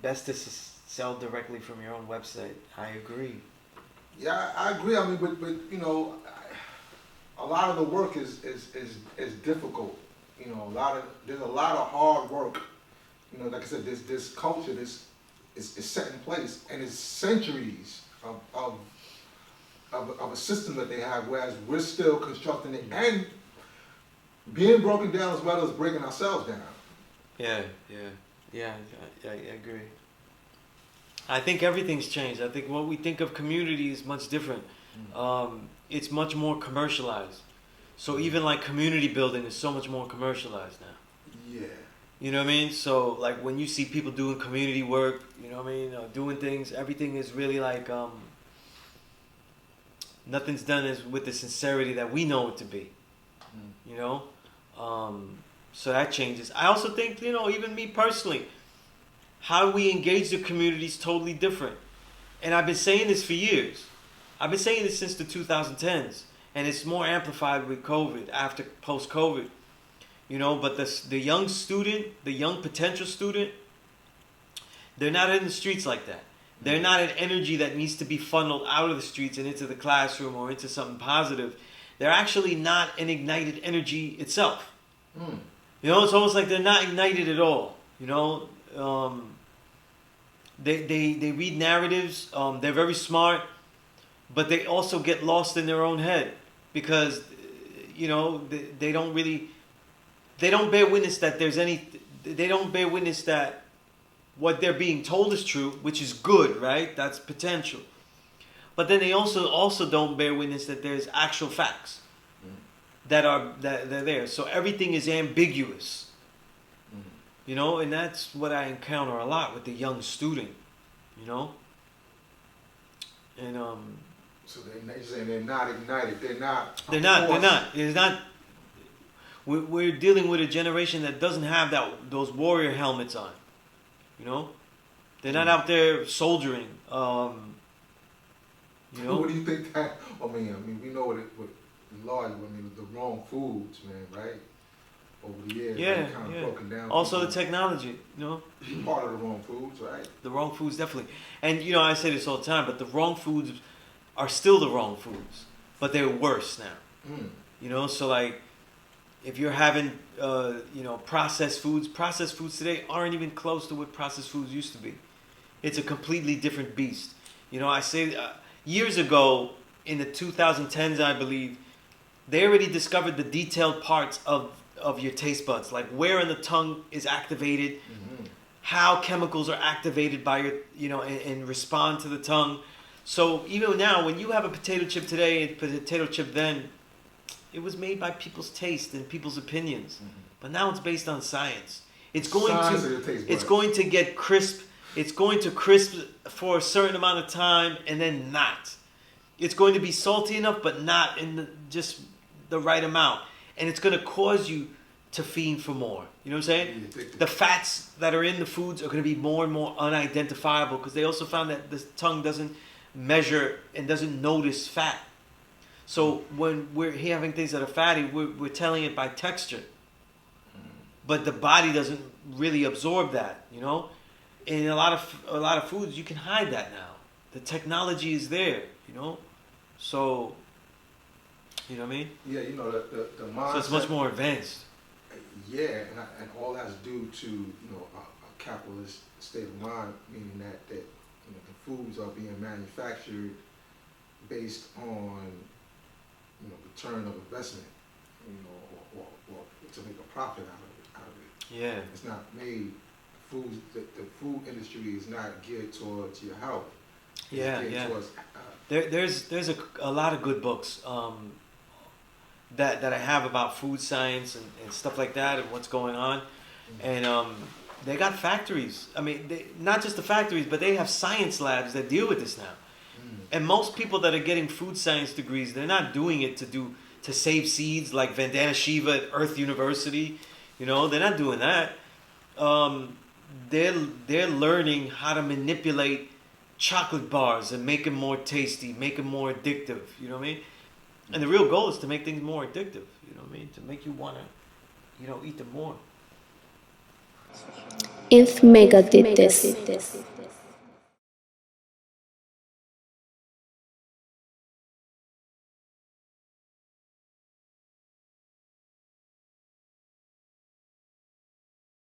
best to sell directly from your own website. I agree. Yeah, I agree. I mean, but you know, a lot of the work is difficult. You know, there's a lot of hard work. You know, like I said, this culture, this is set in place, and it's centuries of a system that they have, whereas we're still constructing it and being broken down as well as breaking ourselves down. I agree. I think everything's changed. I think what we think of community is much different. It's much more commercialized. So even like community building is so much more commercialized now. Yeah. You know what I mean? So like when you see people doing community work, you know what I mean, doing things, everything is really like nothing's done is with the sincerity that we know it to be. You know, so that changes. I also think, you know, even me personally, how we engage the community is totally different. And I've been saying this for years. I've been saying this since the 2010s, and it's more amplified with COVID, after post-COVID. You know, but the young student, the young potential student, they're not in the streets like that. They're not an energy that needs to be funneled out of the streets and into the classroom or into something positive. They're actually not an ignited energy itself. You know, it's almost like they're not ignited at all. You know, they read narratives. They're very smart, but they also get lost in their own head because, you know, they don't really, they don't bear witness that there's any, they don't bear witness that what they're being told is true, which is good, right? That's potential. But then they also don't bear witness that there's actual facts that they're there. So everything is ambiguous. You know, and that's what I encounter a lot with the young student, you know? And so you're saying they're not ignited. They're not. It's not. We're dealing with a generation that doesn't have those warrior helmets on. You know, they're not out there soldiering. You know. What do you think that? I mean, we know what large. I mean, the wrong foods, man, right? Over the years, kind of broken down. Also, the technology, you know. Part of the wrong foods, right? The wrong foods, definitely. And you know, I say this all the time, but the wrong foods are still the wrong foods, but they're worse now. You know, so like, if you're having, you know, processed foods today aren't even close to what processed foods used to be. It's a completely different beast. You know, I say years ago, in the 2010s, I believe, they already discovered the detailed parts of your taste buds, like where in the tongue is activated, how chemicals are activated by your, you know, and respond to the tongue. So even now, when you have a potato chip today and a potato chip then, it was made by people's taste and people's opinions, but now it's based on science. It's going to get crisp. It's going to crisp for a certain amount of time and then not. It's going to be salty enough, but not in just the right amount, and it's going to cause you to fiend for more. You know what I'm saying? The fats that are in the foods are going to be more and more unidentifiable because they also found that the tongue doesn't measure and doesn't notice fat. So when we're having things that are fatty, we're telling it by texture. But the body doesn't really absorb that, you know? In a lot of foods, you can hide that now. The technology is there, you know? So, you know what I mean? Yeah, you know, the mindset. So it's much more advanced. Yeah, and all that's due to, you know, a capitalist state of mind, meaning that you know, the foods are being manufactured based on, you know, return of investment, you know, or to make a profit out of it. Yeah. It's not made. The food industry is not geared towards your health. Yeah. There's a lot of good books that I have about food science and stuff like that and what's going on, and they got factories. I mean, not just the factories, but they have science labs that deal with this now. And most people that are getting food science degrees, they're not doing it to save seeds like Vandana Shiva at Earth University. You know, they're not doing that. They're learning how to manipulate chocolate bars and make them more tasty, make them more addictive. You know what I mean? And the real goal is to make things more addictive. You know what I mean? To make you want to, you know, eat them more. if Mega did this.